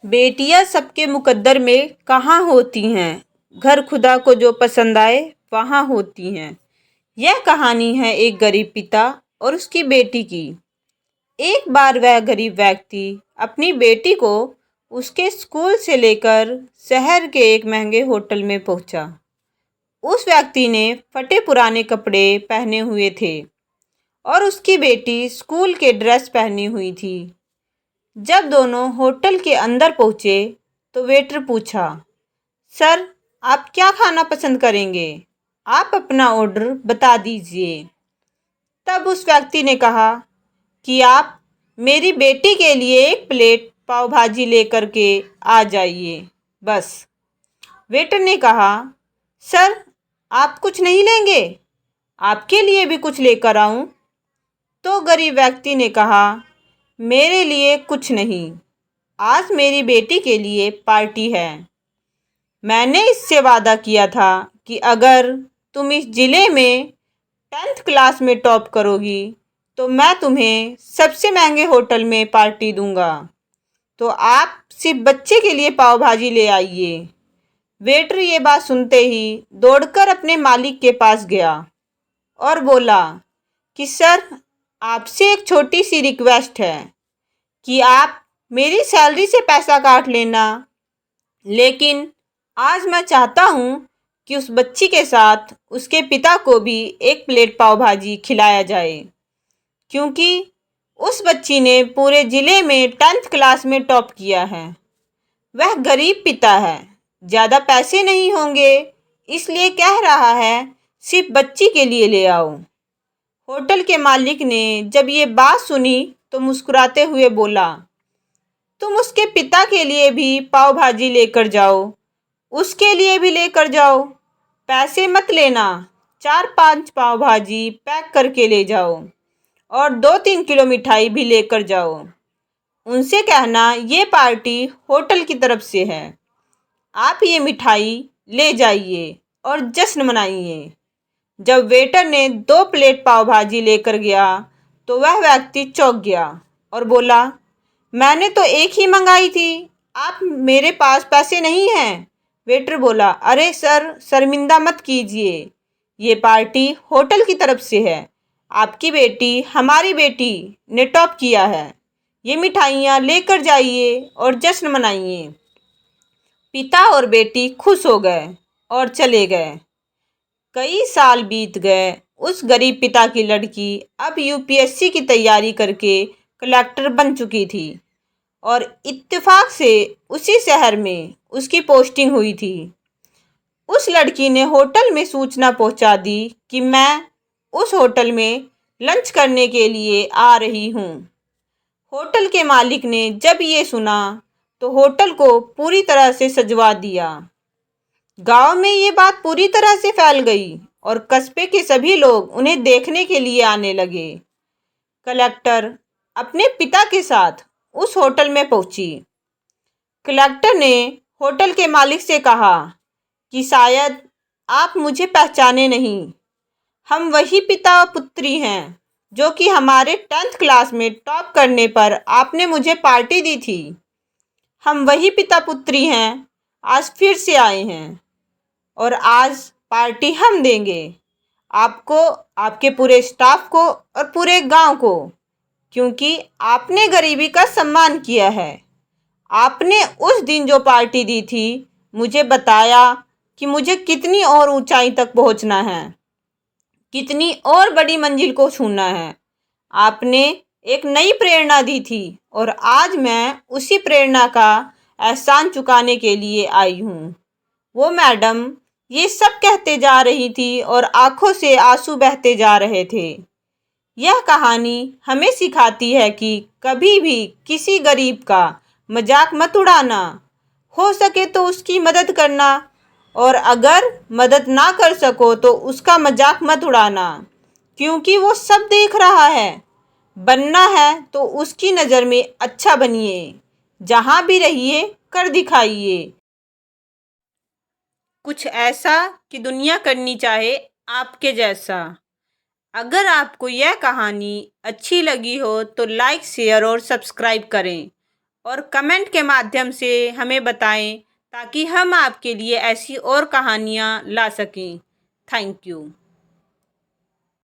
बेटियां सबके मुकद्दर में कहाँ होती हैं, घर खुदा को जो पसंद आए वहाँ होती हैं। यह कहानी है एक गरीब पिता और उसकी बेटी की। एक बार वह गरीब व्यक्ति अपनी बेटी को उसके स्कूल से लेकर शहर के एक महंगे होटल में पहुंचा। उस व्यक्ति ने फटे पुराने कपड़े पहने हुए थे और उसकी बेटी स्कूल के ड्रेस पहनी हुई थी। जब दोनों होटल के अंदर पहुंचे तो वेटर पूछा, सर, आप क्या खाना पसंद करेंगे? आप अपना ऑर्डर बता दीजिए। तब उस व्यक्ति ने कहा कि आप मेरी बेटी के लिए एक प्लेट पाव भाजी लेकर के आ जाइए, बस। वेटर ने कहा, सर, आप कुछ नहीं लेंगे? आपके लिए भी कुछ लेकर आऊं? तो गरीब व्यक्ति ने कहा, मेरे लिए कुछ नहीं, आज मेरी बेटी के लिए पार्टी है। मैंने इससे वादा किया था कि अगर तुम इस ज़िले में 10th क्लास में टॉप करोगी तो मैं तुम्हें सबसे महंगे होटल में पार्टी दूंगा। तो आप सिर्फ बच्चे के लिए पाव भाजी ले आइए। वेटर ये बात सुनते ही दौड़कर अपने मालिक के पास गया और बोला कि सर, आपसे एक छोटी सी रिक्वेस्ट है कि आप मेरी सैलरी से पैसा काट लेना, लेकिन आज मैं चाहता हूँ कि उस बच्ची के साथ उसके पिता को भी एक प्लेट पाव भाजी खिलाया जाए, क्योंकि उस बच्ची ने पूरे ज़िले में 10th क्लास में टॉप किया है। वह गरीब पिता है, ज़्यादा पैसे नहीं होंगे, इसलिए कह रहा है सिर्फ बच्ची के लिए ले आओ। होटल के मालिक ने जब ये बात सुनी तो मुस्कुराते हुए बोला, तुम उसके पिता के लिए भी पाव भाजी लेकर जाओ, उसके लिए भी लेकर जाओ, पैसे मत लेना, 4-5 पाव भाजी पैक करके ले जाओ और 2-3 किलो मिठाई भी लेकर जाओ। उनसे कहना ये पार्टी होटल की तरफ से है, आप ये मिठाई ले जाइए और जश्न मनाइए। जब वेटर ने 2 प्लेट पाव भाजी लेकर गया तो वह व्यक्ति चौंक गया और बोला, मैंने तो एक ही मंगाई थी, आप मेरे पास पैसे नहीं हैं। वेटर बोला, अरे सर, शर्मिंदा मत कीजिए, ये पार्टी होटल की तरफ से है, आपकी बेटी हमारी बेटी ने टॉप किया है, ये मिठाइयाँ लेकर जाइए और जश्न मनाइए। पिता और बेटी खुश हो गए और चले गए। कई साल बीत गए। उस गरीब पिता की लड़की अब यूपीएससी की तैयारी करके कलेक्टर बन चुकी थी और इत्तेफाक से उसी शहर में उसकी पोस्टिंग हुई थी। उस लड़की ने होटल में सूचना पहुंचा दी कि मैं उस होटल में लंच करने के लिए आ रही हूं। होटल के मालिक ने जब ये सुना तो होटल को पूरी तरह से सजवा दिया। गांव में ये बात पूरी तरह से फैल गई और कस्बे के सभी लोग उन्हें देखने के लिए आने लगे। कलेक्टर अपने पिता के साथ उस होटल में पहुंची। कलेक्टर ने होटल के मालिक से कहा कि शायद आप मुझे पहचाने नहीं, हम वही पिता और पुत्री हैं जो कि हमारे 10th क्लास में टॉप करने पर आपने मुझे पार्टी दी थी। हम वही पिता पुत्री हैं, आज फिर से आए हैं और आज पार्टी हम देंगे आपको, आपके पूरे स्टाफ को और पूरे गांव को, क्योंकि आपने गरीबी का सम्मान किया है। आपने उस दिन जो पार्टी दी थी, मुझे बताया कि मुझे कितनी और ऊंचाई तक पहुंचना है, कितनी और बड़ी मंजिल को छूना है। आपने एक नई प्रेरणा दी थी और आज मैं उसी प्रेरणा का एहसान चुकाने के लिए आई हूँ। वो मैडम ये सब कहते जा रही थी और आंखों से आंसू बहते जा रहे थे। यह कहानी हमें सिखाती है कि कभी भी किसी गरीब का मजाक मत उड़ाना, हो सके तो उसकी मदद करना और अगर मदद ना कर सको तो उसका मजाक मत उड़ाना, क्योंकि वो सब देख रहा है। बनना है तो उसकी नज़र में अच्छा बनिए, जहाँ भी रहिए कर दिखाइए कुछ ऐसा कि दुनिया करनी चाहे आपके जैसा। अगर आपको यह कहानी अच्छी लगी हो तो लाइक, शेयर और सब्सक्राइब करें और कमेंट के माध्यम से हमें बताएं ताकि हम आपके लिए ऐसी और कहानियाँ ला सकें। Thank you.